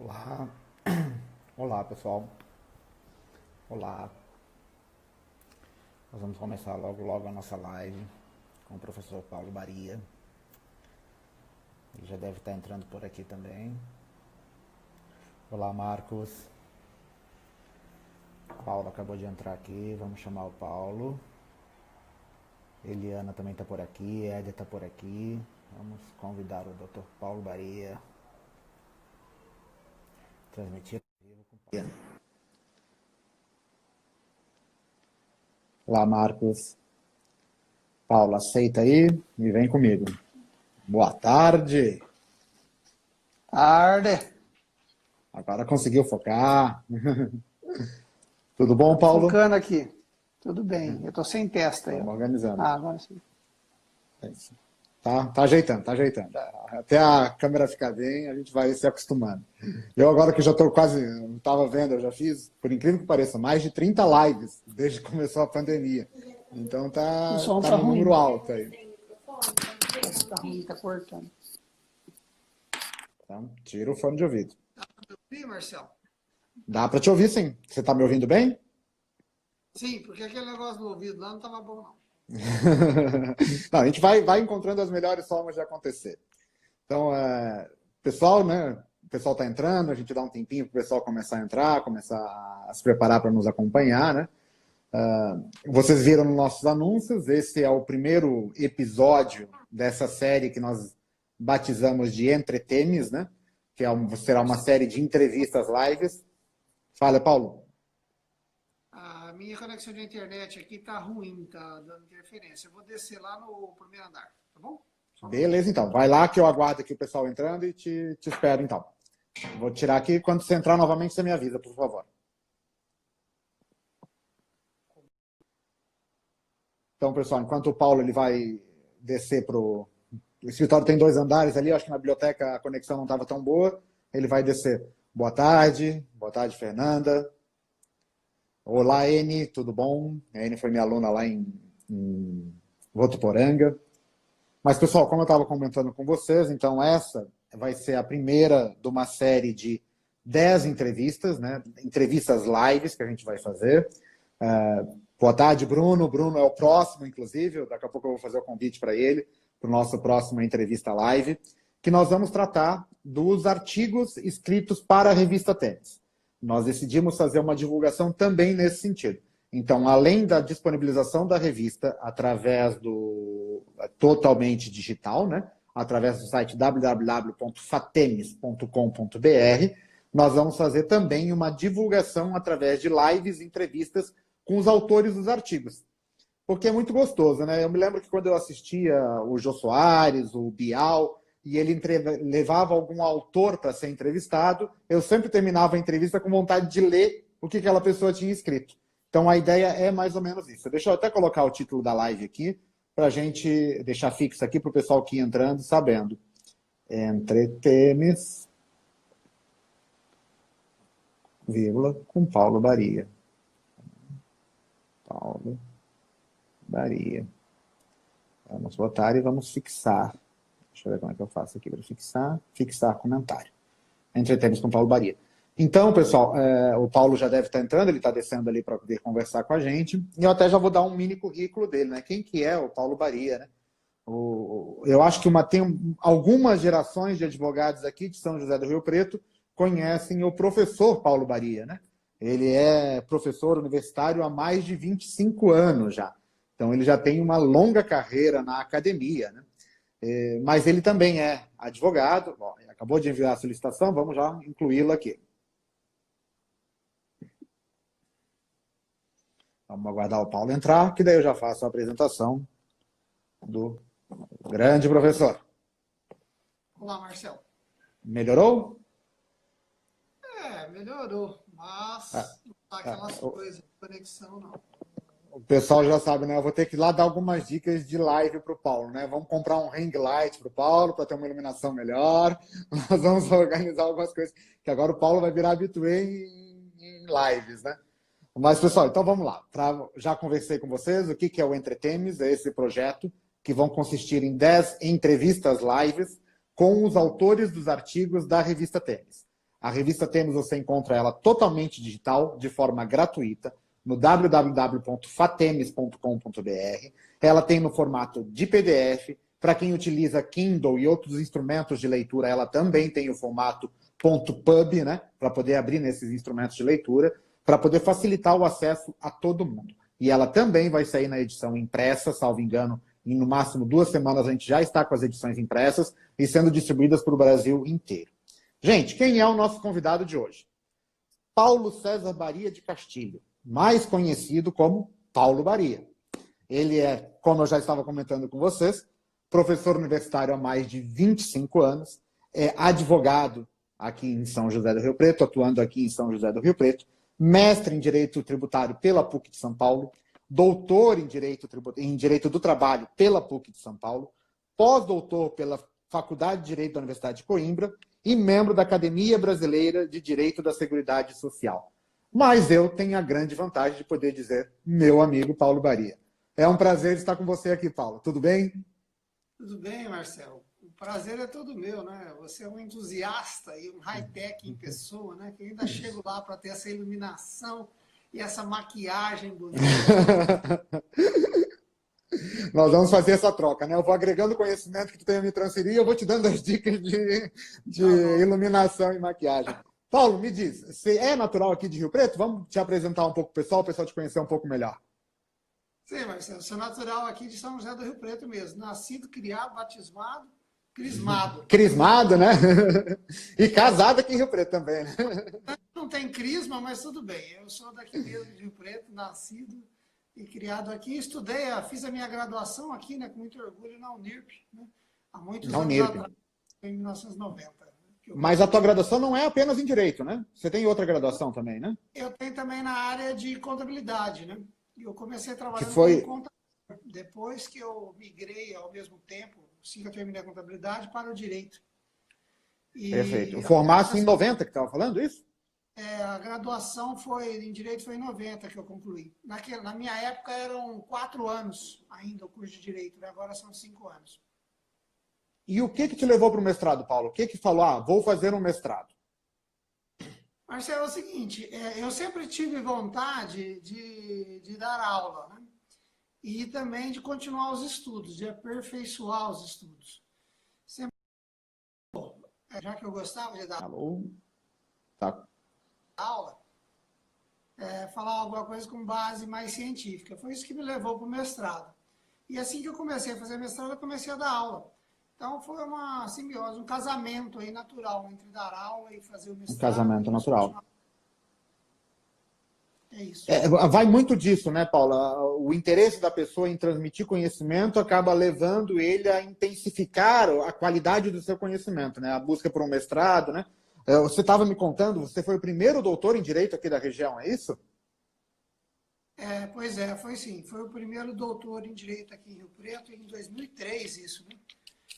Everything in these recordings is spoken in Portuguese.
Olá, olá pessoal, olá. Nós vamos começar logo a nossa live com o professor Paulo Baria. Ele já deve estar entrando por aqui também. Olá, Marcos. Paulo acabou de entrar aqui, vamos chamar o Paulo. Eliana também está por aqui, Édia está por aqui. Vamos convidar o Dr. Paulo Baria. Transmitir ao vivo com o Paulo. Olá, Marcos. Paulo, aceita aí e vem comigo. Boa tarde. Tarde. Agora conseguiu focar. Tudo bom, Paulo? Focando aqui. Tudo bem. Eu tô sem testa aí. Estamos organizando. Agora sim. É isso. Tá ajeitando. Até a câmera ficar bem, a gente vai se acostumando. Eu agora que já estou quase, não estava vendo, eu já fiz, por incrível que pareça, mais de 30 lives desde que começou a pandemia. Então tá um número alto aí. Tá ruim, tá cortando. Então, tira o fone de ouvido. Dá pra me ouvir, Marcelo? Dá para te ouvir, sim. Você está me ouvindo bem? Sim, porque aquele negócio do ouvido lá não tava bom, não. Não, a gente vai encontrando as melhores formas de acontecer. Então, pessoal, né? O pessoal está entrando, a gente dá um tempinho para o pessoal começar a entrar, começar a se preparar para nos acompanhar, né? Vocês viram nos nossos anúncios, esse é o primeiro episódio dessa série que nós batizamos de Entre Temes, né? Que será uma série de entrevistas lives. Fala, Paulo. A minha conexão de internet aqui tá ruim, tá dando interferência. Eu vou descer lá no primeiro andar, tá bom? Beleza, então. Vai lá que eu aguardo aqui o pessoal entrando e te espero, então. Vou tirar aqui. Quando você entrar novamente, você me avisa, por favor. Então, pessoal, enquanto o Paulo ele vai descer para o escritório, tem 2 andares ali, acho que na biblioteca a conexão não estava tão boa, ele vai descer. Boa tarde, Fernanda. Olá, Ene, tudo bom? A Ene foi minha aluna lá em Votuporanga. Mas, pessoal, como eu estava comentando com vocês, então essa vai ser a primeira de uma série de 10 entrevistas, né? Entrevistas lives que a gente vai fazer. Boa tarde, Bruno. Bruno é o próximo, inclusive. Daqui a pouco eu vou fazer o convite para ele, para o nosso próximo entrevista live, que nós vamos tratar dos artigos escritos para a revista Tênis. Nós decidimos fazer uma divulgação também nesse sentido. Então, além da disponibilização da revista através do totalmente digital, né? Através do site www.fatemes.com.br, nós vamos fazer também uma divulgação através de lives e entrevistas com os autores dos artigos. Porque é muito gostoso, né? Eu me lembro que quando eu assistia o Jô Soares, o Bial, e ele levava algum autor para ser entrevistado, eu sempre terminava a entrevista com vontade de ler o que aquela pessoa tinha escrito. Então, a ideia é mais ou menos isso. Deixa eu até colocar o título da live aqui, para a gente deixar fixo aqui para o pessoal que ia entrando sabendo. Entre Temes, vírgula, com Paulo Baria. Paulo Baria. Vamos botar e vamos fixar. Deixa eu ver como é que eu faço aqui para fixar. Fixar comentário. Entre Temes com Paulo Baria. Então, pessoal, o Paulo já deve estar entrando, ele está descendo ali para poder conversar com a gente. E eu até já vou dar um mini currículo dele, né? Quem que é o Paulo Baria, né? Eu acho que tem algumas gerações de advogados aqui de São José do Rio Preto conhecem o professor Paulo Baria, né? Ele é professor universitário há mais de 25 anos já. Então, ele já tem uma longa carreira na academia, né? Mas ele também é advogado. Bom, acabou de enviar a solicitação, vamos já incluí-lo aqui. Vamos aguardar o Paulo entrar, que daí eu já faço a apresentação do grande professor. Olá, Marcelo. Melhorou? Melhorou, mas não tá aquelas coisas de conexão, não. O pessoal já sabe, né? Eu vou ter que ir lá dar algumas dicas de live para o Paulo, né? Vamos comprar um ring light para o Paulo, para ter uma iluminação melhor. Nós vamos organizar algumas coisas, que agora o Paulo vai virar habitué em lives, né? Mas, pessoal, então vamos lá. Já conversei com vocês o que é o Entre Temes, é esse projeto, que vão consistir em 10 entrevistas lives com os autores dos artigos da revista Tênis. A revista Tênis você encontra ela totalmente digital, de forma gratuita, no www.fatemes.com.br. Ela tem no formato de PDF. Para quem utiliza Kindle e outros instrumentos de leitura, ela também tem o formato .pub, né? Para poder abrir nesses instrumentos de leitura, para poder facilitar o acesso a todo mundo. E ela também vai sair na edição impressa, salvo engano, em no máximo 2 semanas a gente já está com as edições impressas e sendo distribuídas para o Brasil inteiro. Gente, quem é o nosso convidado de hoje? Paulo César Baria de Castilho, mais conhecido como Paulo Baria. Ele é, como eu já estava comentando com vocês, professor universitário há mais de 25 anos, é advogado aqui em São José do Rio Preto, atuando aqui em São José do Rio Preto, mestre em Direito Tributário pela PUC de São Paulo, doutor em Direito do Trabalho pela PUC de São Paulo, pós-doutor pela Faculdade de Direito da Universidade de Coimbra e membro da Academia Brasileira de Direito da Seguridade Social. Mas eu tenho a grande vantagem de poder dizer meu amigo Paulo Baria. É um prazer estar com você aqui, Paulo. Tudo bem? Tudo bem, Marcelo. O prazer é todo meu, né? Você é um entusiasta e um high-tech em pessoa, né? Que ainda chego lá para ter essa iluminação e essa maquiagem bonita. Nós vamos fazer essa troca, né? Eu vou agregando conhecimento que tu tem a me transferir e eu vou te dando as dicas de iluminação e maquiagem. Paulo, me diz, você é natural aqui de Rio Preto? Vamos te apresentar um pouco pro pessoal te conhecer um pouco melhor. Sim, Marcelo, sou natural aqui de São José do Rio Preto mesmo. Nascido, criado, batismado, crismado. Crismado, né? E casado aqui em Rio Preto também, né? Não tem crisma, mas tudo bem. Eu sou daqui mesmo de Rio Preto, nascido e criado aqui. Estudei, fiz a minha graduação aqui, né, com muito orgulho, na Unirp, né, há muitos anos atrás, em 1990. Mas a tua graduação não é apenas em Direito, né? Você tem outra graduação também, né? Eu tenho também na área de contabilidade, né? Eu comecei trabalhando como contador. Depois que eu migrei ao mesmo tempo, assim que eu terminei a contabilidade, para o Direito. Perfeito. Formasse em 90, que estava falando isso? A graduação em Direito foi em 90 que eu concluí. Na minha época eram 4 anos ainda o curso de Direito, né? Agora são 5 anos. E o que te levou para o mestrado, Paulo? O que falou, vou fazer um mestrado? Marcelo, é o seguinte, eu sempre tive vontade de dar aula, né? E também de continuar os estudos, de aperfeiçoar os estudos. Sempre, já que eu gostava de dar aula, falar alguma coisa com base mais científica. Foi isso que me levou para o mestrado. E assim que eu comecei a fazer mestrado, eu comecei a dar aula. Então foi uma simbiose, um casamento aí natural entre dar aula e fazer o mestrado. Um casamento natural. É isso. Vai muito disso, né, Paula? O interesse da pessoa em transmitir conhecimento acaba levando ele a intensificar a qualidade do seu conhecimento, né? A busca por um mestrado, né? Você estava me contando, você foi o primeiro doutor em Direito aqui da região, é isso? Pois é, foi sim. Foi o primeiro doutor em Direito aqui em Rio Preto, em 2003 isso, né?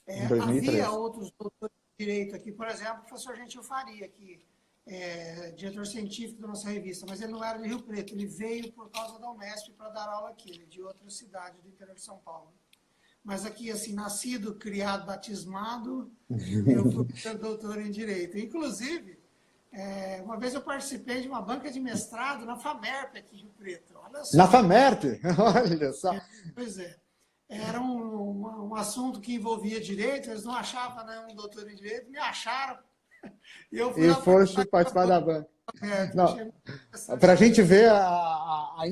Em 2003. Havia outros doutores de Direito aqui, por exemplo, o professor Gentil Faria, que diretor científico da nossa revista, mas ele não era de Rio Preto, ele veio por causa da Unesp para dar aula aqui, ele é de outra cidade do interior de São Paulo. Mas aqui, assim, nascido, criado, batismado, eu fui doutor em Direito. Inclusive, uma vez eu participei de uma banca de mestrado na FAMERP aqui em Rio Preto. Olha só. Na FAMERP? Olha só. Pois é. Era um assunto que envolvia direito, eles não achavam, né, um doutor em direito, me acharam. E foste participar da banca. Para a gente ver a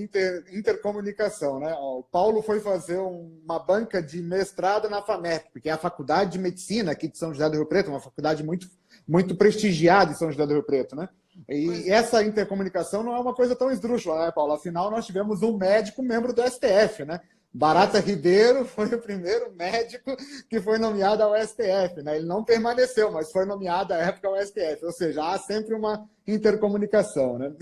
intercomunicação, né? O Paulo foi fazer uma banca de mestrado na FAMERP, porque é a Faculdade de Medicina aqui de São José do Rio Preto, uma faculdade muito, muito prestigiada em São José do Rio Preto, né? E essa intercomunicação não é uma coisa tão esdrúxula, né, Paulo? Afinal, nós tivemos um médico membro do STF, né? Barata Ribeiro foi o primeiro médico que foi nomeado ao STF, né? Ele não permaneceu, mas foi nomeado à época ao STF. Ou seja, há sempre uma intercomunicação, né?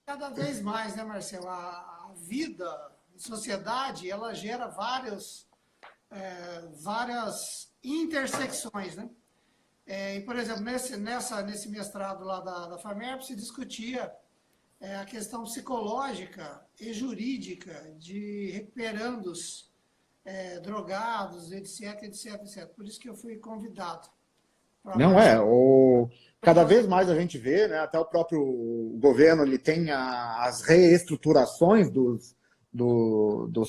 Cada vez mais, né, Marcelo? A vida em sociedade, ela gera várias intersecções, né? E, por exemplo, nesse mestrado lá da FAMERP se discutia a questão psicológica e jurídica de recuperandos, drogados, etc, etc, etc. Por isso que eu fui convidado. Não cada vez mais a gente vê, né, até o próprio governo ele tem as reestruturações dos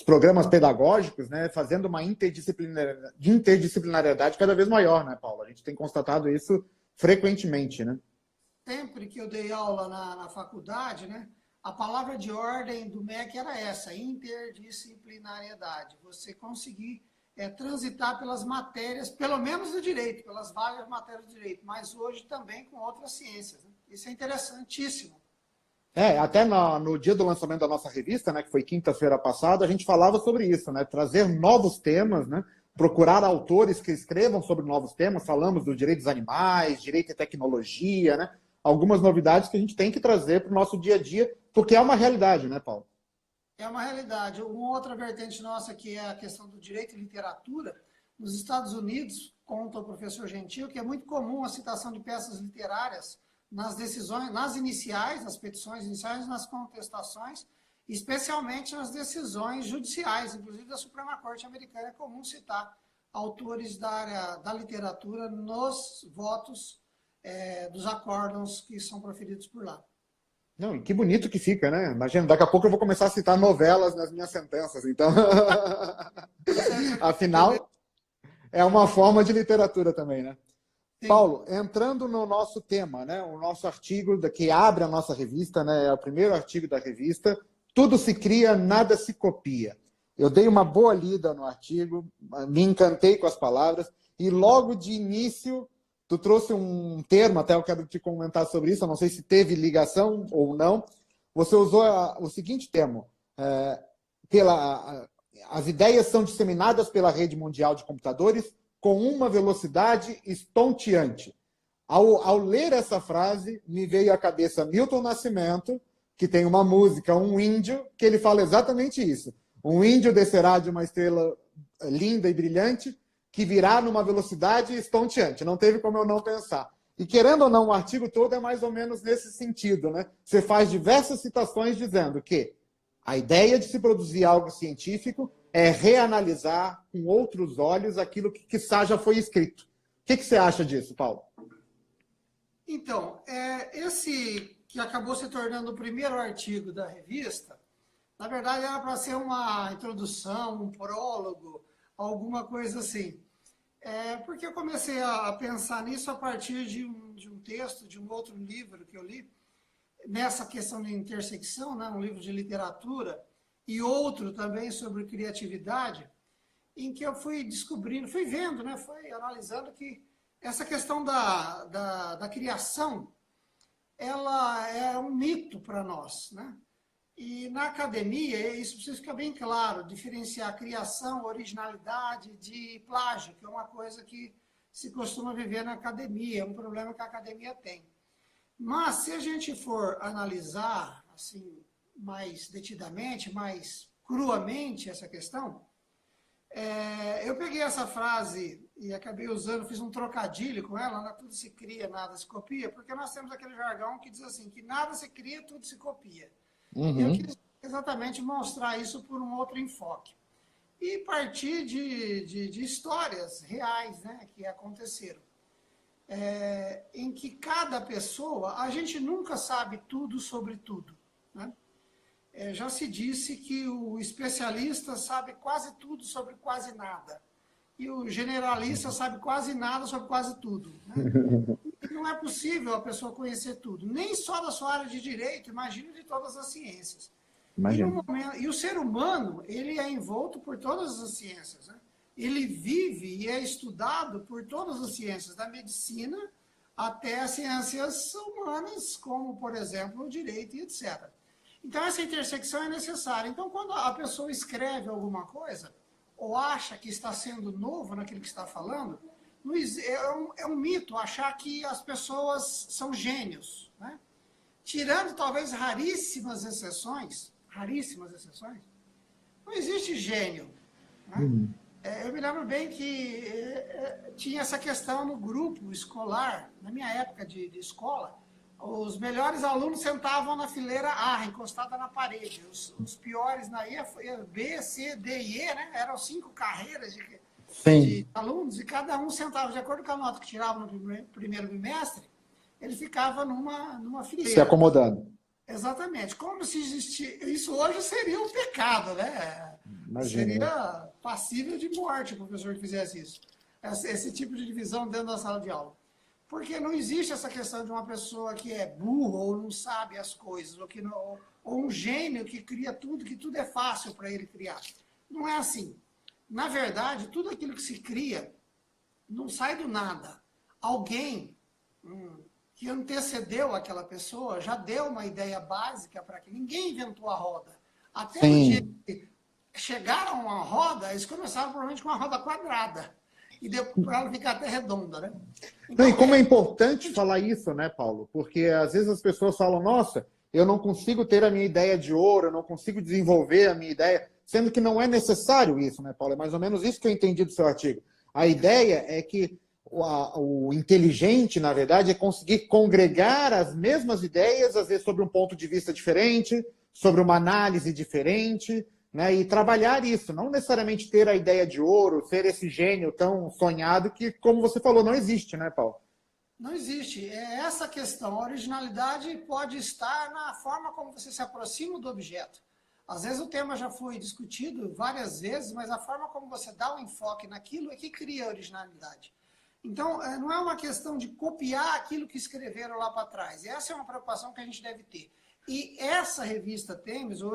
programas pedagógicos, né, fazendo uma interdisciplinariedade cada vez maior, né, Paulo? A gente tem constatado isso frequentemente, né? Sempre que eu dei aula na faculdade, né, a palavra de ordem do MEC era essa, interdisciplinariedade. Você conseguir transitar pelas matérias, pelo menos do direito, pelas várias matérias do direito, mas hoje também com outras ciências, né? Isso é interessantíssimo. Até no dia do lançamento da nossa revista, né, que foi quinta-feira passada, a gente falava sobre isso, né, trazer novos temas, né, procurar autores que escrevam sobre novos temas, falamos dos direitos animais, direito e tecnologia, né, algumas novidades que a gente tem que trazer para o nosso dia a dia, porque é uma realidade, né, Paulo? É uma realidade. Uma outra vertente nossa, que é a questão do direito e literatura, nos Estados Unidos, conta o professor Gentil, que é muito comum a citação de peças literárias nas decisões, nas iniciais, nas petições iniciais, nas contestações, especialmente nas decisões judiciais, inclusive da Suprema Corte Americana, é comum citar autores da área da literatura nos votos dos acórdãos que são proferidos por lá. Não, que bonito que fica, né? Imagina, daqui a pouco eu vou começar a citar novelas nas minhas sentenças, então... Afinal, é uma forma de literatura também, né? Sim. Paulo, entrando no nosso tema, né? O nosso artigo que abre a nossa revista, né? É o primeiro artigo da revista, Tudo se cria, nada se copia. Eu dei uma boa lida no artigo, me encantei com as palavras, e logo de início... Tu trouxe um termo, até eu quero te comentar sobre isso, eu não sei se teve ligação ou não. Você usou o seguinte termo, as ideias são disseminadas pela rede mundial de computadores com uma velocidade estonteante. Ao ler essa frase, me veio à cabeça Milton Nascimento, que tem uma música, Um Índio, que ele fala exatamente isso. Um índio descerá de uma estrela linda e brilhante, que virá numa velocidade estonteante. Não teve como eu não pensar. E querendo ou não, o artigo todo é mais ou menos nesse sentido, né? Você faz diversas citações dizendo que a ideia de se produzir algo científico é reanalisar com outros olhos aquilo que quiçá já foi escrito. O que você acha disso, Paulo? Então, esse que acabou se tornando o primeiro artigo da revista, na verdade era para ser uma introdução, um prólogo, alguma coisa assim. Porque eu comecei a pensar nisso a partir de um texto, de um outro livro que eu li, nessa questão de intersecção, né, um livro de literatura, e outro também sobre criatividade, em que eu fui descobrindo, fui vendo, né, fui analisando que essa questão da criação, ela é um mito para nós, né? E na academia, isso precisa ficar bem claro, diferenciar criação, originalidade de plágio, que é uma coisa que se costuma viver na academia, é um problema que a academia tem. Mas se a gente for analisar assim, mais detidamente, mais cruamente essa questão, eu peguei essa frase e acabei usando, fiz um trocadilho com ela, né? Tudo se cria, nada se copia, porque nós temos aquele jargão que diz assim, que nada se cria, tudo se copia. Uhum. Eu quis exatamente mostrar isso por um outro enfoque. E partir de histórias reais, né, que aconteceram. Em que cada pessoa, a gente nunca sabe tudo sobre tudo. Né? Já se disse que o especialista sabe quase tudo sobre quase nada. E o generalista sabe quase nada sobre quase tudo. Né? E não é possível a pessoa conhecer tudo, nem só da sua área de direito, imagina de todas as ciências. E o ser humano, ele é envolto por todas as ciências. Né? Ele vive e é estudado por todas as ciências, da medicina até as ciências humanas, como, por exemplo, o direito e etc. Então, essa intersecção é necessária. Então, quando a pessoa escreve alguma coisa, ou acha que está sendo novo naquilo que está falando, é um mito achar que as pessoas são gênios. Né? Tirando talvez raríssimas exceções, não existe gênio. Né? Eu me lembro bem que tinha essa questão no grupo escolar, na minha época de escola, os melhores alunos sentavam na fileira A, encostada na parede. Os piores na E, B, C, D e E, né? Eram 5 carreiras de alunos, e cada um sentava, de acordo com a nota que tirava no primeiro bimestre, ele ficava numa fileira. Se acomodando. Exatamente. Como se existisse... Isso hoje seria um pecado, né? Imagina. Seria passível de morte o professor que fizesse isso. Esse tipo de divisão dentro da sala de aula. Porque não existe essa questão de uma pessoa que é burra ou não sabe as coisas, ou um gênio que cria tudo, que tudo é fácil para ele criar. Não é assim. Na verdade, tudo aquilo que se cria não sai do nada. Alguém que antecedeu aquela pessoa já deu uma ideia básica para que ninguém inventou a roda. Até no dia que chegaram a roda, eles começaram provavelmente com uma roda quadrada. E deu para ela ficar até redonda, né? Então, não, e como é importante falar isso, né, Paulo? Porque às vezes as pessoas falam, nossa, eu não consigo ter a minha ideia de ouro, eu não consigo desenvolver a minha ideia, sendo que não é necessário isso, né, Paulo? É mais ou menos isso que eu entendi do seu artigo. A ideia é que o inteligente, na verdade, é conseguir congregar as mesmas ideias, às vezes sobre um ponto de vista diferente, sobre uma análise diferente, né, e trabalhar isso, não necessariamente ter a ideia de ouro, ser esse gênio tão sonhado que, como você falou, não existe, né, Paulo? não existe. É essa questão. A originalidade pode estar na forma como você se aproxima do objeto. Às vezes o tema já foi discutido várias vezes, mas a forma como você dá o enfoque naquilo é que cria a originalidade. Então, não é uma questão de copiar aquilo que escreveram lá para trás. Essa é uma preocupação que a gente deve ter. E essa revista Temes, o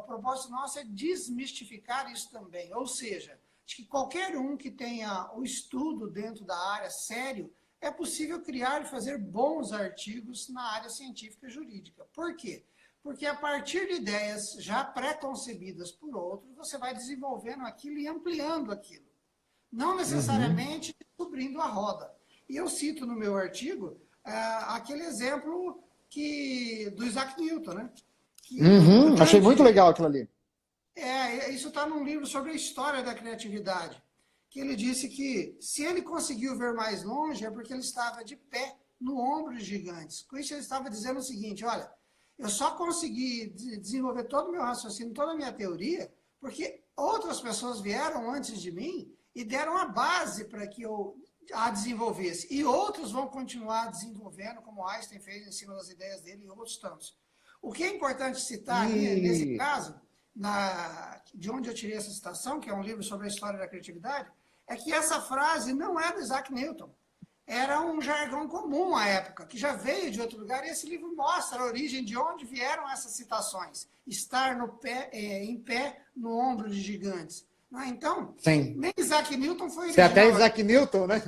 propósito nosso é desmistificar isso também. Ou seja, de que qualquer um que tenha o estudo dentro da área sério, é possível criar e fazer bons artigos na área científica e jurídica. Por quê? Porque a partir de ideias já pré-concebidas por outros, você vai desenvolvendo aquilo e ampliando aquilo. Não necessariamente descobrindo a roda. E eu cito no meu artigo aquele exemplo do Isaac Newton, né? Achei muito legal aquilo ali. Isso está num livro sobre a história da criatividade, que ele disse que se ele conseguiu ver mais longe é porque ele estava de pé no ombro de gigantes. Com isso ele estava dizendo o seguinte, olha, eu só consegui desenvolver todo o meu raciocínio, toda a minha teoria, porque outras pessoas vieram antes de mim e deram a base para que eu a desenvolvesse. E outros vão continuar desenvolvendo, como Einstein fez em cima das ideias dele e outros tantos. O que é importante citar nesse caso, de onde eu tirei essa citação, que é um livro sobre a história da criatividade, é que essa frase não é do Isaac Newton. Era um jargão comum à época, que já veio de outro lugar, e esse livro mostra a origem de onde vieram essas citações. Estar em pé no ombro de gigantes. Então, sim, nem Isaac Newton foi original. Você até Isaac aqui. Newton, né?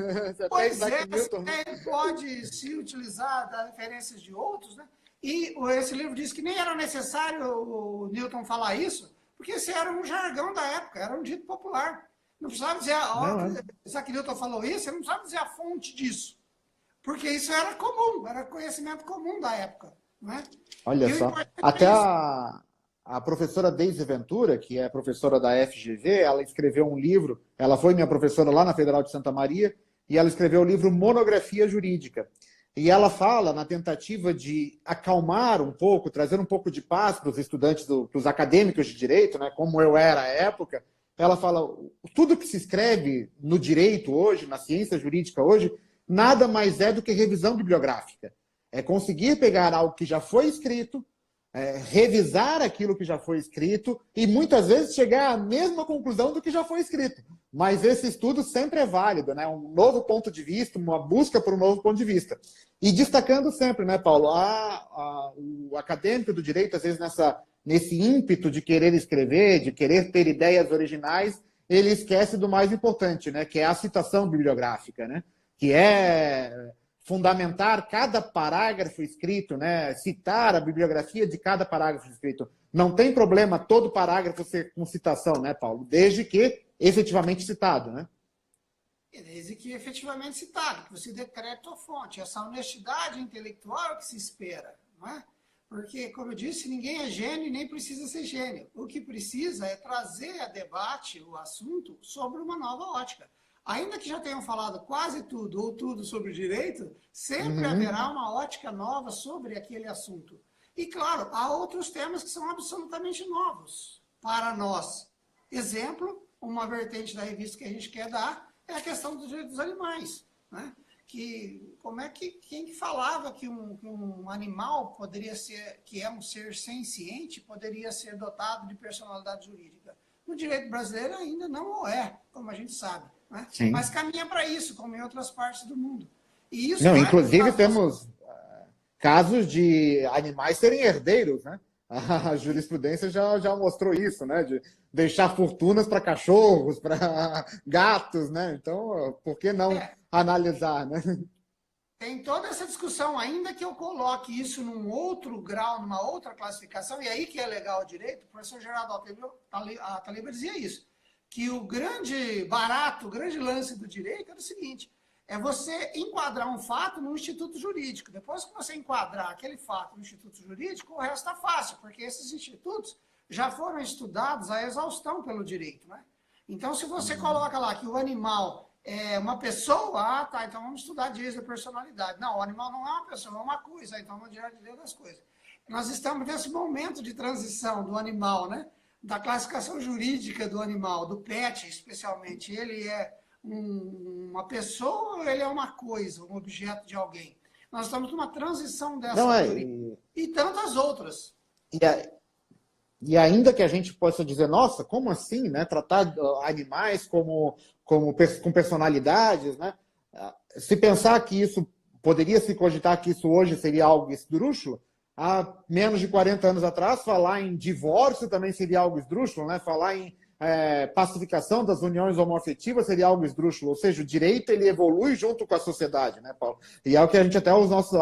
Pois Newton, ele pode se utilizar das referências de outros, né? E esse livro diz que nem era necessário o Newton falar isso, porque esse era um jargão da época, era um dito popular. Não precisava dizer, Isaac Newton falou isso, você não precisava dizer a fonte disso. Porque isso era comum, era conhecimento comum da época. Né? Olha só, até a professora Deise Ventura, que é professora da FGV, ela escreveu um livro, ela foi minha professora lá na Federal de Santa Maria, e ela escreveu o livro Monografia Jurídica. E ela fala, na tentativa de acalmar um pouco, trazer um pouco de paz para os estudantes, para os acadêmicos de direito, né, como eu era à época, ela fala, tudo que se escreve no direito hoje, na ciência jurídica hoje, nada mais é do que revisão bibliográfica. É conseguir pegar algo que já foi escrito, revisar aquilo que já foi escrito e muitas vezes chegar à mesma conclusão do que já foi escrito. Mas esse estudo sempre é válido, né? Um novo ponto de vista, uma busca por um novo ponto de vista. E destacando sempre, né, Paulo, o acadêmico do direito, às vezes nesse ímpeto de querer escrever, de querer ter ideias originais, ele esquece do mais importante, né? Que é a citação bibliográfica, né? Que é fundamentar cada parágrafo escrito, né? Citar a bibliografia de cada parágrafo escrito. Não tem problema todo parágrafo ser com citação, né, Paulo? Desde que efetivamente citado, né? Desde que efetivamente citado, que você decreta a fonte. Essa honestidade intelectual é o que se espera, não é? Porque, como eu disse, ninguém é gênio e nem precisa ser gênio. O que precisa é trazer a debate, o assunto, sobre uma nova ótica. Ainda que já tenham falado quase tudo ou tudo sobre o direito, sempre haverá uma ótica nova sobre aquele assunto. E, claro, há outros temas que são absolutamente novos para nós. Exemplo, uma vertente da revista que a gente quer dar é a questão dos direitos dos animais. Né? como é que quem falava que um animal poderia ser, que é um ser senciente, poderia ser dotado de personalidade jurídica? No direito brasileiro ainda não o é, como a gente sabe, né? Mas caminha para isso, como em outras partes do mundo. E isso não, inclusive temos casos de animais serem herdeiros, né? A jurisprudência já mostrou isso, né? De deixar fortunas para cachorros, para gatos, né? Então, por que não analisar, né? Tem toda essa discussão, ainda que eu coloque isso num outro grau, numa outra classificação, e aí que é legal o direito, o professor Geraldo Ataliba dizia isso, que o grande barato, o grande lance do direito é o seguinte, é você enquadrar um fato no instituto jurídico. Depois que você enquadrar aquele fato no instituto jurídico, o resto está fácil, porque esses institutos já foram estudados à exaustão pelo direito, né? Então, se você coloca lá que o animal é uma pessoa, tá, então vamos estudar direito da personalidade. Não, o animal não é uma pessoa, é uma coisa, então vamos tirar direito das coisas. Nós estamos nesse momento de transição do animal, né? Da classificação jurídica do animal, do pet especialmente. Ele é uma pessoa ou ele é uma coisa, um objeto de alguém? Nós estamos numa transição dessa teoria. E tantas outras. E ainda que a gente possa dizer, nossa, como assim, né? Tratar animais com personalidades, né? Se pensar que isso, poderia se cogitar que isso hoje seria algo esdrúxulo, há menos de 40 anos atrás, falar em divórcio também seria algo esdrúxulo, né? Falar em pacificação das uniões homoafetivas seria algo esdrúxulo. Ou seja, o direito ele evolui junto com a sociedade, né, Paulo? E é o que a gente até os nossos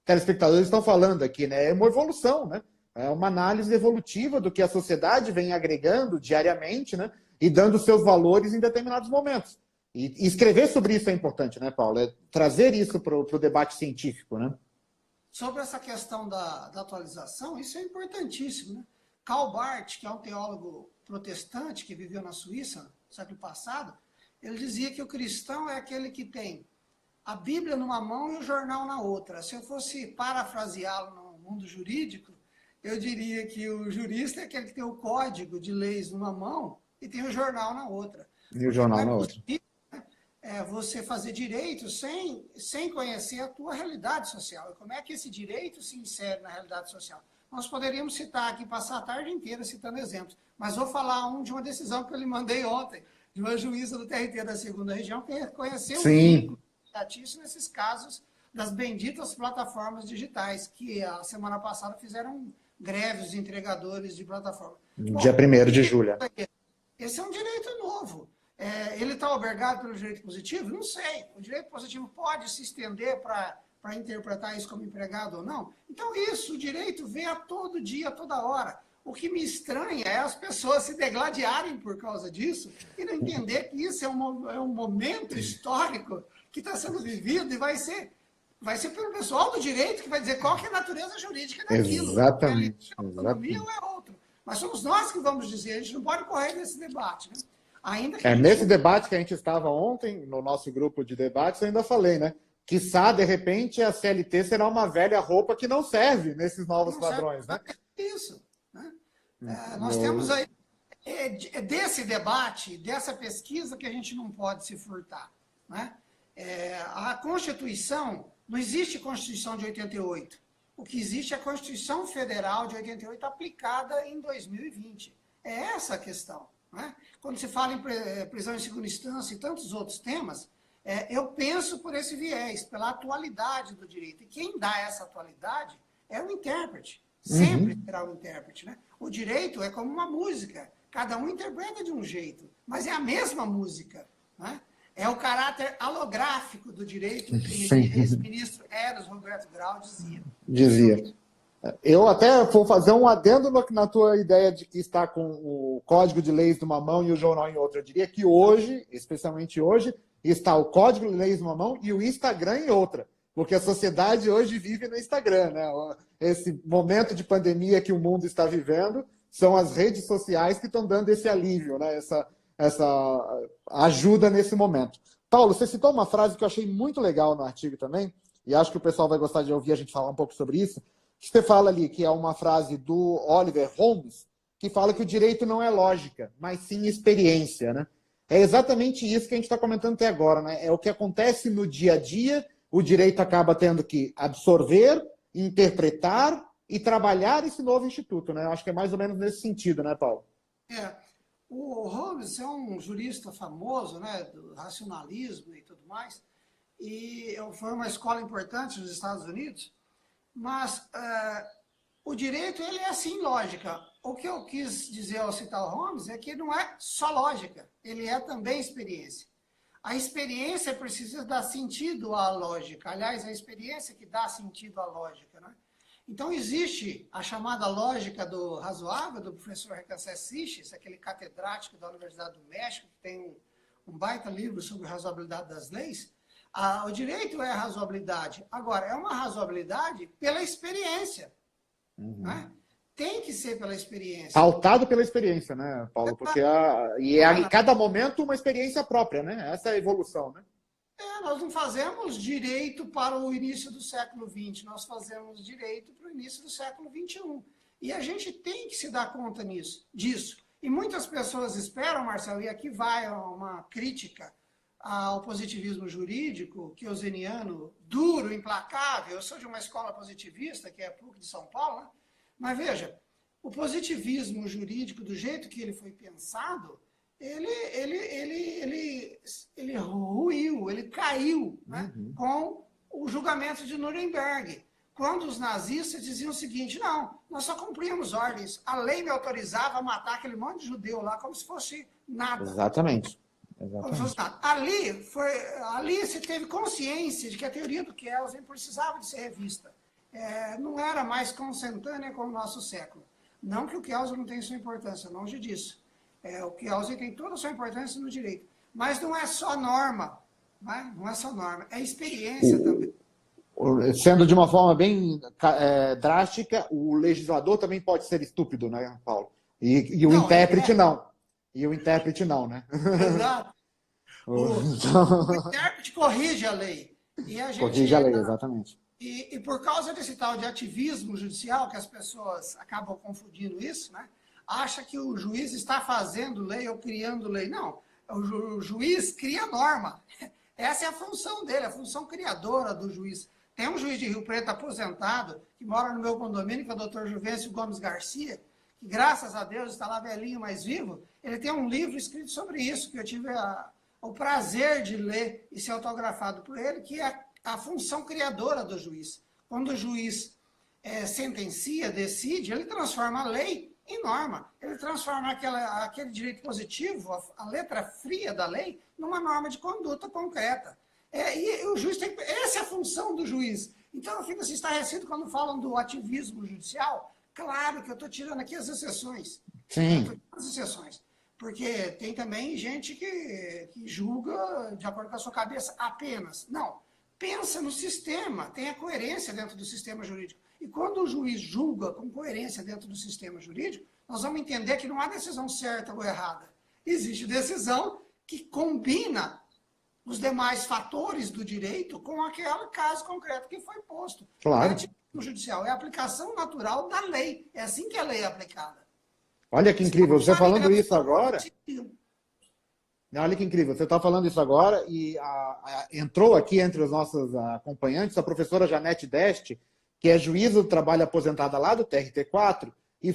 telespectadores estão falando aqui, né? É uma evolução, né? É uma análise evolutiva do que a sociedade vem agregando diariamente, né? E dando seus valores em determinados momentos. E escrever sobre isso é importante, né, Paulo? É trazer isso para o debate científico, né? Sobre essa questão da atualização, isso é importantíssimo, né? Karl Barth, que é um teólogo protestante que viveu na Suíça no século passado, ele dizia que o cristão é aquele que tem a Bíblia numa mão e o jornal na outra. Se eu fosse parafraseá-lo no mundo jurídico, eu diria que o jurista é aquele que tem o código de leis numa mão e tem o jornal na outra. E o jornal na outra. É você fazer direito sem conhecer a tua realidade social. E como é que esse direito se insere na realidade social? Nós poderíamos citar aqui, passar a tarde inteira citando exemplos, mas vou falar de uma decisão que eu lhe mandei ontem, de uma juíza do TRT da 2ª Região, que reconheceu o vínculo nesses casos das benditas plataformas digitais, que a semana passada fizeram greve os entregadores de plataforma. Dia 1º de julho. Esse é um direito novo. Ele está albergado pelo direito positivo? Não sei. O direito positivo pode se estender para interpretar isso como empregado ou não? Então, o direito vem a todo dia, a toda hora. O que me estranha é as pessoas se degladiarem por causa disso e não entender que isso é um momento histórico que está sendo vivido e vai ser pelo pessoal do direito que vai dizer qual que é a natureza jurídica daquilo. Exatamente. É autonomia ou é outro. Mas somos nós que vamos dizer, a gente não pode correr nesse debate, né? Ainda que nesse debate que a gente estava ontem, no nosso grupo de debates, eu ainda falei, né? Quiçá, de repente, a CLT será uma velha roupa que não serve nesses novos padrões, né? Isso. Né? Nós temos aí, desse debate, dessa pesquisa que a gente não pode se furtar. Né? A Constituição, não existe Constituição de 88. O que existe é a Constituição Federal de 88 aplicada em 2020. É essa a questão. Né? Quando se fala em prisão em segunda instância e tantos outros temas, eu penso por esse viés, pela atualidade do direito. E quem dá essa atualidade é o intérprete. Sempre será o intérprete. Né? O direito é como uma música. Cada um interpreta de um jeito, mas é a mesma música. Né? É o caráter halográfico do direito que esse ministro Eros Roberto Grau dizia. Eu até vou fazer um adendo na tua ideia de que está com o código de leis numa mão e o jornal em outra. Eu diria que hoje, especialmente hoje, está o código de leis numa mão e o Instagram em outra. Porque a sociedade hoje vive no Instagram, né? Esse momento de pandemia que o mundo está vivendo são as redes sociais que estão dando esse alívio, né? Essa ajuda nesse momento. Paulo, você citou uma frase que eu achei muito legal no artigo também, e acho que o pessoal vai gostar de ouvir a gente falar um pouco sobre isso. Você fala ali que é uma frase do Oliver Holmes, que fala que o direito não é lógica, mas sim experiência, né? É exatamente isso que a gente está comentando até agora, né? É o que acontece no dia a dia, o direito acaba tendo que absorver, interpretar e trabalhar esse novo instituto, né? Eu acho que é mais ou menos nesse sentido, né, Paulo? É, o Hobbes é um jurista famoso, né, do racionalismo e tudo mais, e foi uma escola importante nos Estados Unidos, mas o direito ele é assim lógica. O que eu quis dizer ao citar o Hobbes é que não é só lógica, ele é também experiência. A experiência precisa dar sentido à lógica. Aliás, a experiência que dá sentido à lógica, né? Então, existe a chamada lógica do razoável, do professor Recancés Siches, aquele catedrático da Universidade do México, que tem um baita livro sobre razoabilidade das leis. O direito é a razoabilidade. Agora, é uma razoabilidade pela experiência. Né? Tem que ser pela experiência. Pautado pela experiência, né, Paulo? Porque em cada momento uma experiência própria, né? Essa é a evolução, né? Nós não fazemos direito para o início do século XX, nós fazemos direito para o início do século XXI. E a gente tem que se dar conta disso. E muitas pessoas esperam, Marcelo, e aqui vai uma crítica ao positivismo jurídico, keynesiano, duro, implacável. Eu sou de uma escola positivista, que é a PUC de São Paulo, né? Mas veja, o positivismo jurídico, do jeito que ele foi pensado, ele ruiu, ele caiu, né, com o julgamento de Nuremberg. Quando os nazistas diziam o seguinte: não, nós só cumpríamos ordens, a lei me autorizava a matar aquele monte de judeu lá como se fosse nada. Exatamente. Ali se teve consciência de que a teoria do Kelsen precisava de ser revista. Não era mais consentânea com o nosso século. Não que o Kelsen não tenha sua importância, longe disso. O Kelsen tem toda a sua importância no direito. Mas não é só norma. Né? Não é só norma, é experiência também. Sendo de uma forma bem drástica, o legislador também pode ser estúpido, né, Paulo? E o intérprete não. E o intérprete não, né? Exato. O intérprete corrige a lei. E a gente corrige a lei, exatamente. E por causa desse tal de ativismo judicial, que as pessoas acabam confundindo isso, né? Acha que o juiz está fazendo lei ou criando lei. Não, o juiz cria norma. Essa é a função dele, a função criadora do juiz. Tem um juiz de Rio Preto aposentado, que mora no meu condomínio, que é o Dr. Juvencio Gomes Garcia, que graças a Deus está lá velhinho, mas vivo. Ele tem um livro escrito sobre isso, que eu tive o prazer de ler e ser autografado por ele, que é a função criadora do juiz. Quando o juiz sentencia, decide, ele transforma a lei em norma. Ele transforma aquele direito positivo, a letra fria da lei, numa norma de conduta concreta. E o juiz tem... Essa é a função do juiz. Então, eu fico assim, estarrecido quando falam do ativismo judicial. Claro que eu estou tirando aqui as exceções. Sim. As exceções. Porque tem também gente que julga de acordo com a sua cabeça apenas. Não. Pensa no sistema, tem a coerência dentro do sistema jurídico. E quando o juiz julga com coerência dentro do sistema jurídico, nós vamos entender que não há decisão certa ou errada. Existe decisão que combina os demais fatores do direito com aquele caso concreto que foi posto. Claro. O judicial é a aplicação natural da lei. É assim que a lei é aplicada. Olha que incrível, você falando isso agora... Olha que incrível, você está falando isso agora e entrou aqui entre os nossos acompanhantes a professora Janete Deste, que é juíza do trabalho aposentada lá do TRT4, e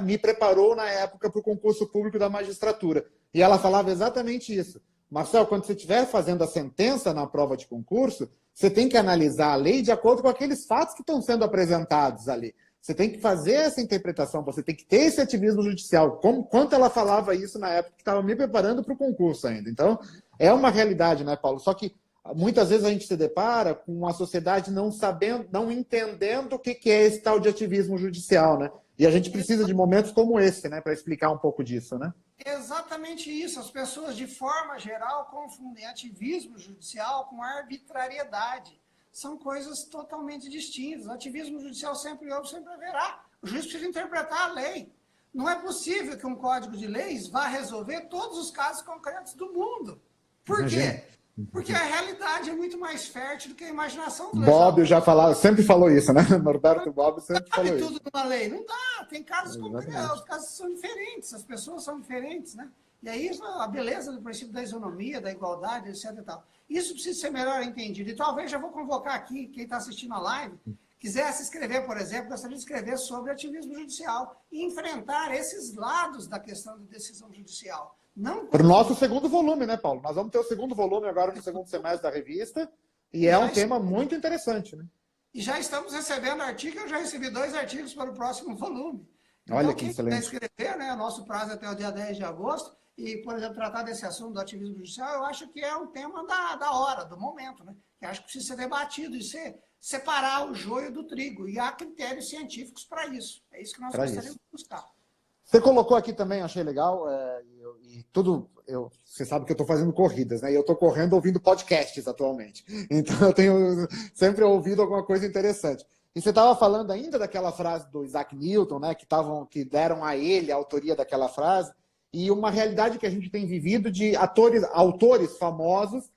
me preparou na época para o concurso público da magistratura. E ela falava exatamente isso. Marcel, quando você estiver fazendo a sentença na prova de concurso, você tem que analisar a lei de acordo com aqueles fatos que estão sendo apresentados ali. Você tem que fazer essa interpretação, você tem que ter esse ativismo judicial. Quanto ela falava isso na época que estava me preparando para o concurso ainda. Então, é uma realidade, né, Paulo? Só que muitas vezes a gente se depara com a sociedade não sabendo, não entendendo o que é esse tal de ativismo judicial, né? E a gente precisa de momentos como esse, né, para explicar um pouco disso, né? Exatamente isso. As pessoas, de forma geral, confundem ativismo judicial com arbitrariedade. São coisas totalmente distintas. O ativismo judicial sempre houve, sempre haverá. O juiz precisa interpretar a lei. Não é possível que um código de leis vá resolver todos os casos concretos do mundo. Por quê? Porque a realidade é muito mais fértil do que a imaginação do Bob já falava, sempre falou isso, né? Norberto Bob sempre falou isso. Tudo numa lei. Não dá. Tem casos concretos, os casos são diferentes, as pessoas são diferentes, né? E aí a beleza do princípio da isonomia, da igualdade, etc. E tal. Isso precisa ser melhor entendido. E talvez já vou convocar aqui, quem está assistindo a live, quiser se inscrever, por exemplo, gostaria de escrever sobre ativismo judicial e enfrentar esses lados da questão da decisão judicial. Para o nosso segundo volume, né, Paulo? Nós vamos ter o segundo volume agora no segundo semestre da revista, e é um tema muito interessante, né? E já estamos recebendo artigos, eu já recebi 2 artigos para o próximo volume. Olha então, que quem excelente. quiser escrever, né, nosso prazo é até o dia 10 de agosto, e, por exemplo, tratar desse assunto do ativismo judicial, eu acho que é um tema da hora, do momento, né? Que acho que precisa ser debatido e separar o joio do trigo. E há critérios científicos para isso. É isso que nós gostaríamos de buscar. Você colocou aqui também, achei legal, você sabe que eu estou fazendo corridas, né? E eu estou correndo ouvindo podcasts atualmente. Então eu tenho sempre ouvido alguma coisa interessante. E você estava falando ainda daquela frase do Isaac Newton, né? Que deram a ele a autoria daquela frase, e uma realidade que a gente tem vivido de autores famosos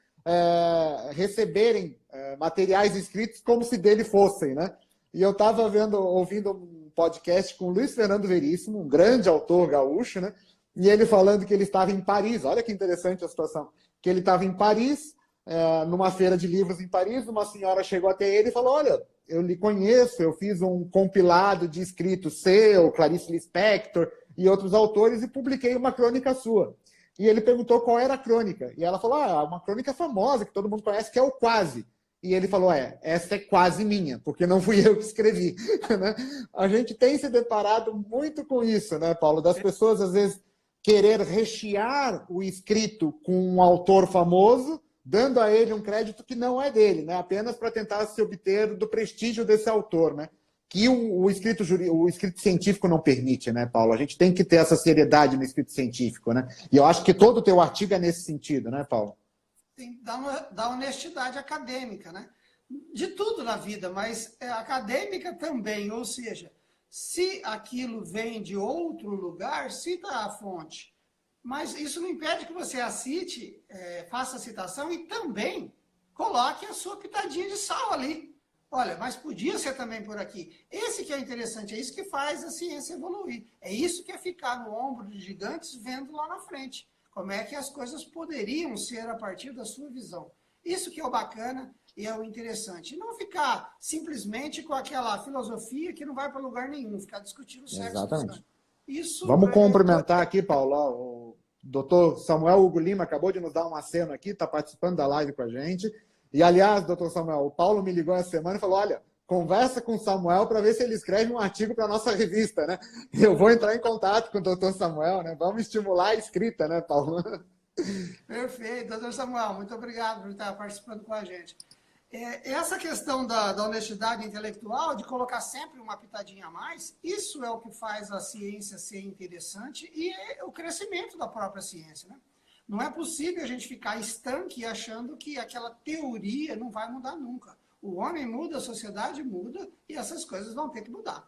receberem materiais escritos como se dele fossem, né? E eu estava ouvindo um podcast com o Luiz Fernando Veríssimo, um grande autor gaúcho, né? E ele falando que ele estava em Paris. Olha que interessante a situação. Que ele estava em Paris, numa feira de livros em Paris, uma senhora chegou até ele e falou: olha, eu lhe conheço, eu fiz um compilado de escritos seu, Clarice Lispector e outros autores, e publiquei uma crônica sua. E ele perguntou qual era a crônica. E ela falou: uma crônica famosa, que todo mundo conhece, que é o Quase. E ele falou: essa é quase minha, porque não fui eu que escrevi. A gente tem se deparado muito com isso, né, Paulo? Das pessoas, às vezes, querer rechear o escrito com um autor famoso, dando a ele um crédito que não é dele, né? Apenas para tentar se obter do prestígio desse autor, né? Que o escrito científico não permite, né, Paulo? A gente tem que ter essa seriedade no escrito científico, né? E eu acho que todo o teu artigo é nesse sentido, né, Paulo? Tem da honestidade acadêmica, né? De tudo na vida, mas acadêmica também, ou seja, se aquilo vem de outro lugar, cita a fonte. Mas isso não impede que você a cite, faça a citação e também coloque a sua pitadinha de sal ali. Olha, mas podia ser também por aqui. Esse que é interessante, é isso que faz a ciência evoluir. É isso que é ficar no ombro de gigantes vendo lá na frente. Como é que as coisas poderiam ser a partir da sua visão. Isso que é o bacana e é o interessante. E não ficar simplesmente com aquela filosofia que não vai para lugar nenhum, ficar discutindo o sexo. Exatamente. Isso vamos cumprimentar aqui, Paulo. O doutor Samuel Hugo Lima acabou de nos dar um aceno aqui, está participando da live com a gente. E, aliás, doutor Samuel, o Paulo me ligou essa semana e falou: olha, conversa com o Samuel para ver se ele escreve um artigo para a nossa revista, né? Eu vou entrar em contato com o doutor Samuel, né? Vamos estimular a escrita, né, Paulo? Perfeito, doutor Samuel, muito obrigado por estar participando com a gente. Essa questão da honestidade intelectual, de colocar sempre uma pitadinha a mais, isso é o que faz a ciência ser interessante e é o crescimento da própria ciência, né? Não é possível a gente ficar estanque achando que aquela teoria não vai mudar nunca. O homem muda, a sociedade muda e essas coisas vão ter que mudar.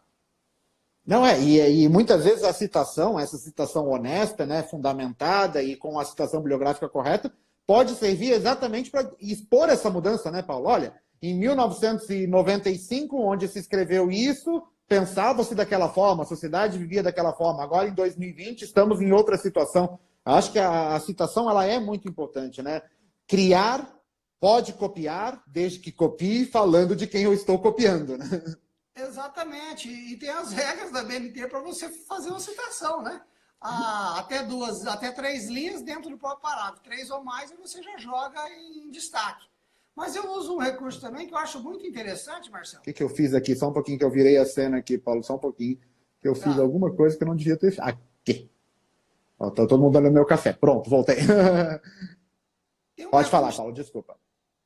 Não e muitas vezes essa citação honesta, né, fundamentada e com a citação bibliográfica correta, pode servir exatamente para expor essa mudança, né, Paulo? Olha, em 1995, onde se escreveu isso, pensava-se daquela forma, a sociedade vivia daquela forma. Agora, em 2020, estamos em outra situação. Acho que a citação ela é muito importante, né? Criar, pode copiar, desde que copie falando de quem eu estou copiando, né? Exatamente. E tem as regras da BNT para você fazer uma citação, né? Até 3 linhas dentro do próprio parágrafo. 3 ou mais e você já joga em destaque. Mas eu uso um recurso também que eu acho muito interessante, Marcelo. O que eu fiz aqui? Só um pouquinho que eu virei a cena aqui, Paulo. Só um pouquinho. Que eu fiz alguma coisa que eu não devia ter feito. Aqui. Ó, tá todo mundo dando meu café. Pronto, voltei. Pode falar, Paulo. Desculpa.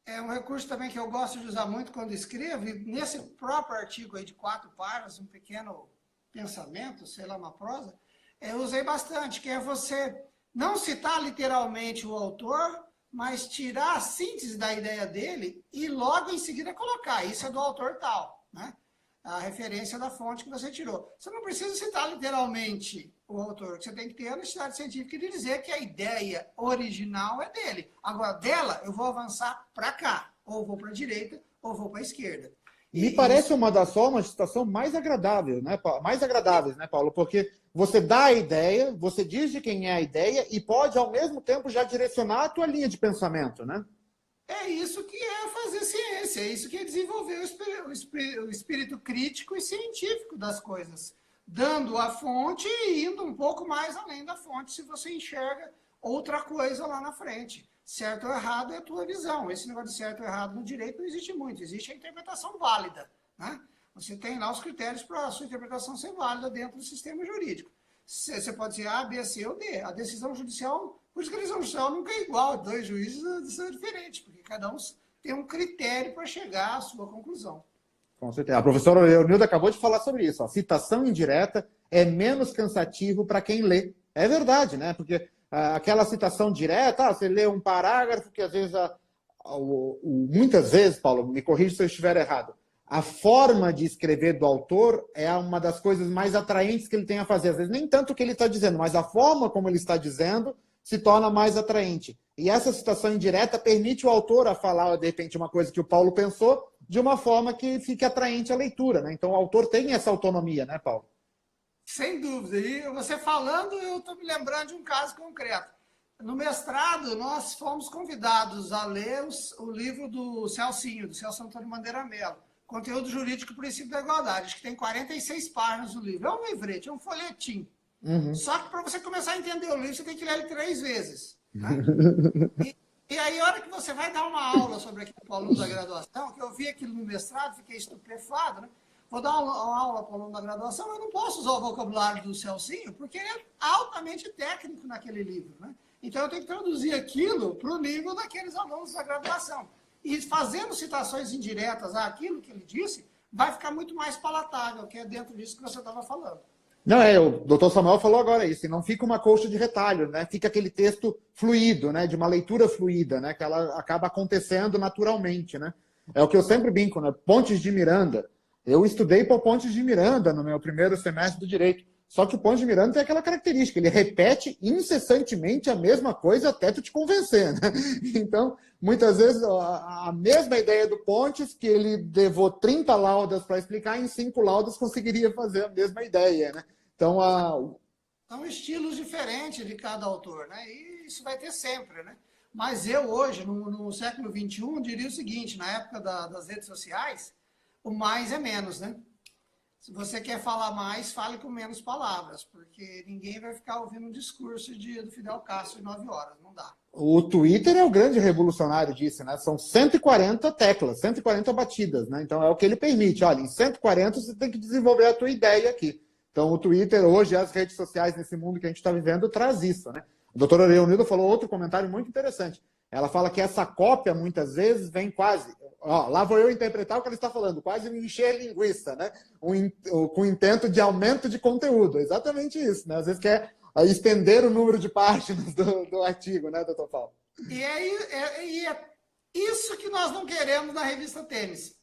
É um recurso também que eu gosto de usar muito quando escrevo. E nesse próprio artigo aí de 4 páginas, um pequeno pensamento, sei lá, uma prosa, eu usei bastante, que é você não citar literalmente o autor, mas tirar a síntese da ideia dele e logo em seguida colocar. Isso é do autor tal, né? A referência da fonte que você tirou. Você não precisa citar literalmente o autor, você tem que ter a honestidade científica de dizer que a ideia original é dele. Agora, dela, eu vou avançar para cá, ou vou para a direita, ou vou para a esquerda. Me parece uma das formas de citação mais agradável, né, mais agradáveis, né, Paulo? Porque você dá a ideia, você diz de quem é a ideia e pode, ao mesmo tempo, já direcionar a tua linha de pensamento, né? É isso que é fazer ciência, é isso que é desenvolver o espírito crítico e científico das coisas, dando a fonte e indo um pouco mais além da fonte, se você enxerga outra coisa lá na frente. Certo ou errado é a tua visão. Esse negócio de certo ou errado no direito não existe muito, existe a interpretação válida, né? Você tem lá os critérios para a sua interpretação ser válida dentro do sistema jurídico. Você pode dizer A, B, C ou D. A decisão judicial, por isso que a decisão judicial nunca é igual, dois juízes são diferentes, porque cada um tem um critério para chegar à sua conclusão. Com certeza. A professora Leonilda acabou de falar sobre isso. A citação indireta é menos cansativo para quem lê. É verdade, né? Porque aquela citação direta, você lê um parágrafo que às vezes, muitas vezes, Paulo, me corrija se eu estiver errado, a forma de escrever do autor é uma das coisas mais atraentes que ele tem a fazer. Às vezes nem tanto o que ele está dizendo, mas a forma como ele está dizendo se torna mais atraente. E essa citação indireta permite o autor a falar, de repente, uma coisa que o Paulo pensou de uma forma que fique atraente à leitura, né? Então o autor tem essa autonomia, né, Paulo? Sem dúvida. E você falando, eu estou me lembrando de um caso concreto. No mestrado, nós fomos convidados a ler o livro do Celso Antônio Bandeira Mello, Conteúdo Jurídico e Princípio da Igualdade, acho que tem 46 páginas no livro. É um livrete, é um folhetim. Só que para você começar a entender o livro, você tem que ler ele 3 vezes. Né? E aí, a hora que você vai dar uma aula sobre aquilo para o aluno da graduação, que eu vi aquilo no mestrado, fiquei estupefado, né? Vou dar uma aula para o aluno da graduação, eu não posso usar o vocabulário do Celcinho, porque ele é altamente técnico naquele livro, né? Então, eu tenho que traduzir aquilo para o nível daqueles alunos da graduação. E fazendo citações indiretas àquilo que ele disse, vai ficar muito mais palatável, que é dentro disso que você estava falando. Não, o doutor Samuel falou agora isso, e não fica uma colcha de retalho, né? Fica aquele texto fluido, né? De uma leitura fluida, né? Que ela acaba acontecendo naturalmente, né? É o que eu sempre brinco, né? Pontes de Miranda. Eu estudei por Pontes de Miranda no meu primeiro semestre do Direito. Só que o Pontes de Miranda tem aquela característica, ele repete incessantemente a mesma coisa até tu te convencer, né? Então, muitas vezes, a mesma ideia do Pontes, que ele levou 30 laudas para explicar, em 5 laudas conseguiria fazer a mesma ideia, né? Então, são estilos diferentes de cada autor, né? E isso vai ter sempre, né? Mas eu hoje, no século XXI, diria o seguinte, na época das redes sociais, o mais é menos, né? Se você quer falar mais, fale com menos palavras, porque ninguém vai ficar ouvindo um discurso do Fidel Castro em 9 horas, não dá. O Twitter é o grande revolucionário disso, né? São 140 teclas, 140 batidas, né? Então é o que ele permite. Olha, em 140 você tem que desenvolver a tua ideia aqui. Então o Twitter hoje, as redes sociais nesse mundo que a gente está vivendo, traz isso, né? A doutora Leonilda falou outro comentário muito interessante. Ela fala que essa cópia, muitas vezes, vem quase... Ó, lá vou eu interpretar o que ela está falando, quase me encher linguiça, né? Com intento de aumento de conteúdo. Exatamente isso, né? Às vezes quer estender o número de páginas do artigo, né, doutor Paulo? E é isso que nós não queremos na revista Tênis.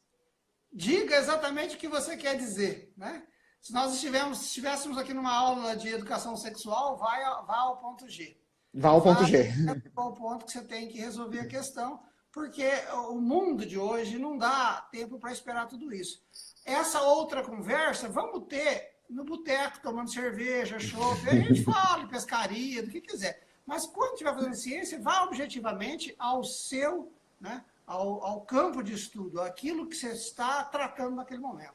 Diga exatamente o que você quer dizer, né? Se nós estivéssemos aqui numa aula de educação sexual, vá ao ponto G. Vá ao ponto G. Ao ponto que você tem que resolver a questão, porque o mundo de hoje não dá tempo para esperar tudo isso. Essa outra conversa, vamos ter no boteco, tomando cerveja, chopp, a gente fala de pescaria, do que quiser. Mas quando estiver fazendo ciência, vá objetivamente ao seu, né, ao campo de estudo, aquilo que você está tratando naquele momento.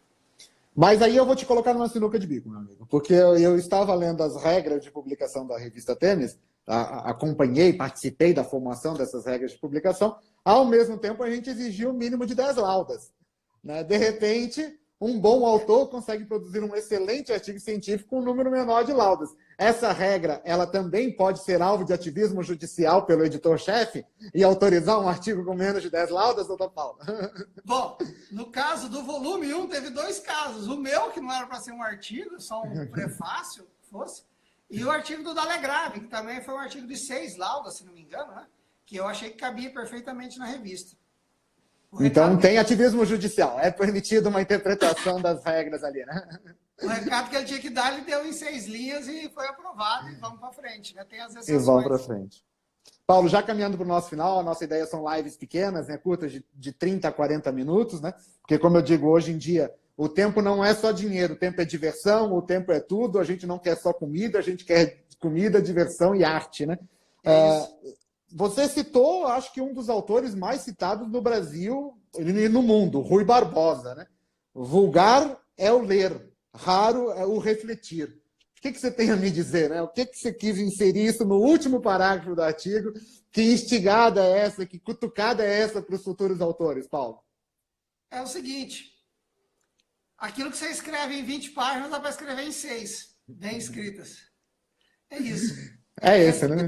Mas aí eu vou te colocar numa sinuca de bico, meu amigo, porque eu estava lendo as regras de publicação da revista Tênis, acompanhei, participei da formação dessas regras de publicação, ao mesmo tempo a gente exigia o mínimo de 10 laudas, né? De repente, um bom autor consegue produzir um excelente artigo científico com um número menor de laudas. Essa regra, ela também pode ser alvo de ativismo judicial pelo editor-chefe e autorizar um artigo com menos de 10 laudas, doutor Paulo? Bom, no caso do volume 1, teve 2 casos. O meu, que não era para ser um artigo, só um prefácio, fosse, e o artigo do Dalegrave, que também foi um artigo de 6 laudas, se não me engano, né? Que eu achei que cabia perfeitamente na revista. Então tem ativismo judicial, é permitido uma interpretação das regras ali, né? O recado que ele tinha que dar, ele deu em 6 linhas e foi aprovado, e vamos para frente, né? Tem as exceções. E vamos para frente. Paulo, já caminhando para o nosso final, a nossa ideia são lives pequenas, né, curtas de 30 a 40 minutos, né? Porque, como eu digo, hoje em dia, o tempo não é só dinheiro, o tempo é diversão, o tempo é tudo, a gente não quer só comida, a gente quer comida, diversão e arte, né? Você citou, acho que um dos autores mais citados no Brasil e no mundo, Rui Barbosa, né? Vulgar é o ler, raro é o refletir. O que você tem a me dizer, né? O que você quis inserir isso no último parágrafo do artigo? Que instigada é essa, que cutucada é essa para os futuros autores, Paulo? É o seguinte, aquilo que você escreve em 20 páginas dá para escrever em 6, bem escritas. É isso. É esse, né?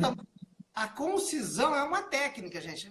A concisão é uma técnica, gente.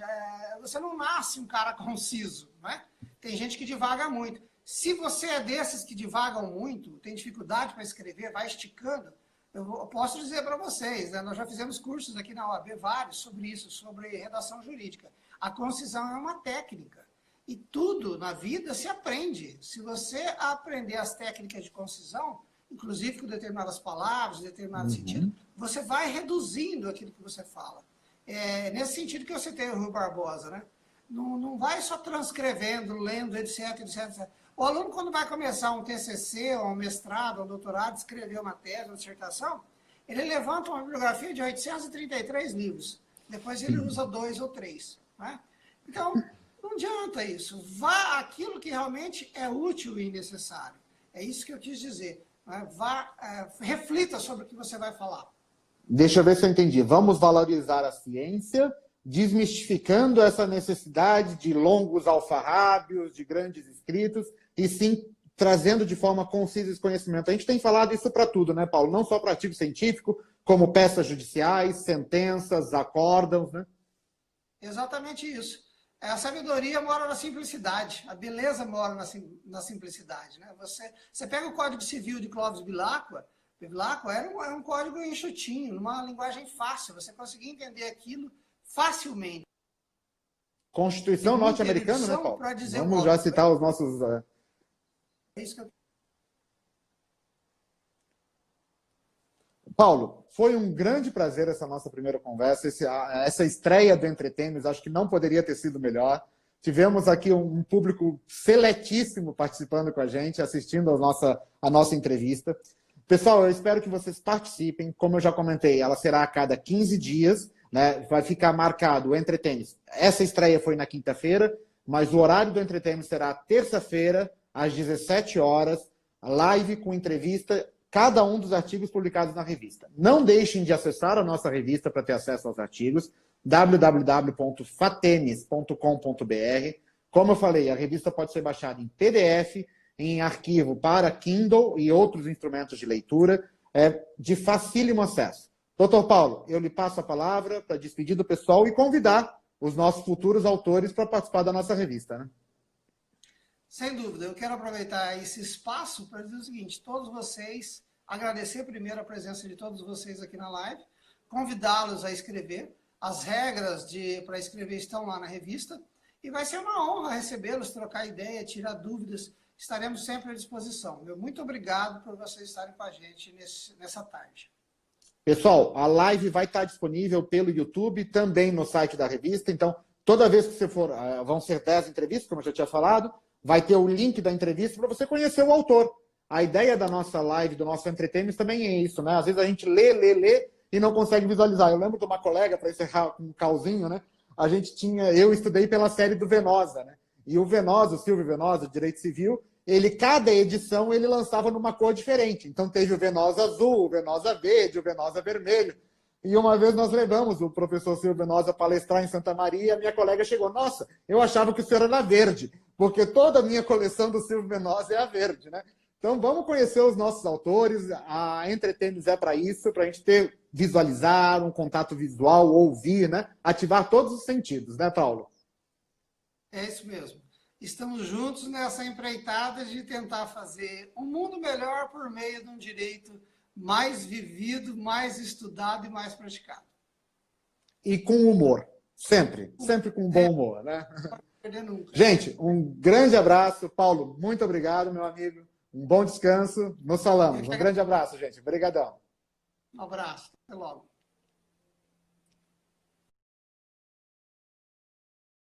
Você não nasce um cara conciso, né? Tem gente que divaga muito. Se você é desses que divagam muito, tem dificuldade para escrever, vai esticando, eu posso dizer para vocês, né? Nós já fizemos cursos aqui na OAB, vários, sobre isso, sobre redação jurídica. A concisão é uma técnica. E tudo na vida se aprende. Se você aprender as técnicas de concisão, inclusive com determinadas palavras, determinado sentido, você vai reduzindo aquilo que você fala. É nesse sentido que eu citei o Rui Barbosa, né? Não vai só transcrevendo, lendo, etc, etc. O aluno, quando vai começar um TCC, ou um mestrado, ou um doutorado, escrever uma tese, uma dissertação, ele levanta uma bibliografia de 833 livros. Depois ele usa 2 ou 3. Né? Então, não adianta isso. Vá aquilo que realmente é útil e necessário. É isso que eu quis dizer. Reflita sobre o que você vai falar. Deixa eu ver se eu entendi. Vamos valorizar a ciência, desmistificando essa necessidade de longos alfarrábios, de grandes escritos, e sim trazendo de forma concisa esse conhecimento. A gente tem falado isso para tudo, né, Paulo? Não só para artigo científico, como peças judiciais, sentenças, acórdãos, né? Exatamente isso. A sabedoria mora na simplicidade, a beleza mora na simplicidade. Né? Você pega o Código Civil de Clóvis Bilacqua era um código enxutinho, numa linguagem fácil, você conseguia entender aquilo facilmente. Constituição norte-americana, né, Paulo? Vamos já citar os nossos... É isso que eu... Paulo, foi um grande prazer essa nossa primeira conversa, essa estreia do Entretemos, acho que não poderia ter sido melhor. Tivemos aqui um público seletíssimo participando com a gente, assistindo a nossa entrevista. Pessoal, eu espero que vocês participem. Como eu já comentei, ela será a cada 15 dias, né? Vai ficar marcado o Entretemos. Essa estreia foi na quinta-feira, mas o horário do Entretemos será terça-feira, às 17 horas, live com entrevista, cada um dos artigos publicados na revista. Não deixem de acessar a nossa revista para ter acesso aos artigos, www.fatenes.com.br. Como eu falei, a revista pode ser baixada em PDF, em arquivo para Kindle e outros instrumentos de leitura, de facílimo acesso. Doutor Paulo, eu lhe passo a palavra para despedir do pessoal e convidar os nossos futuros autores para participar da nossa revista, né? Sem dúvida, eu quero aproveitar esse espaço para dizer o seguinte, todos vocês, agradecer primeiro a presença de todos vocês aqui na live, convidá-los a escrever, as regras para escrever estão lá na revista, e vai ser uma honra recebê-los, trocar ideia, tirar dúvidas, estaremos sempre à disposição. Muito obrigado por vocês estarem com a gente nessa tarde. Pessoal, a live vai estar disponível pelo YouTube, também no site da revista, então toda vez que você for, vão ser 10 entrevistas, como eu já tinha falado, vai ter o link da entrevista para você conhecer o autor. A ideia da nossa live, do nosso Entretemos também é isso, né? Às vezes a gente lê e não consegue visualizar. Eu lembro de uma colega, para encerrar com um calzinho, né? Eu estudei pela série do Venosa, né? E o Venosa, o Silvio Venosa, Direito Civil, cada edição ele lançava numa cor diferente. Então teve o Venosa azul, o Venosa verde, o Venosa vermelho. E uma vez nós levamos o professor Silvio Venosa palestrar em Santa Maria e a minha colega chegou, nossa, eu achava que o senhor era verde, porque toda a minha coleção do Silvio Venosa é a verde, né? Então vamos conhecer os nossos autores, a Entretemos é para isso, para a gente visualizar, um contato visual, ouvir, né? Ativar todos os sentidos, né, Paulo? É isso mesmo. Estamos juntos nessa empreitada de tentar fazer um mundo melhor por meio de um direito mais vivido, mais estudado e mais praticado. E com humor, sempre com um bom humor, né? Gente, um grande abraço. Paulo, muito obrigado, meu amigo. Um bom descanso. Nos falamos. Um grande abraço, gente. Obrigadão. Um abraço. Até logo.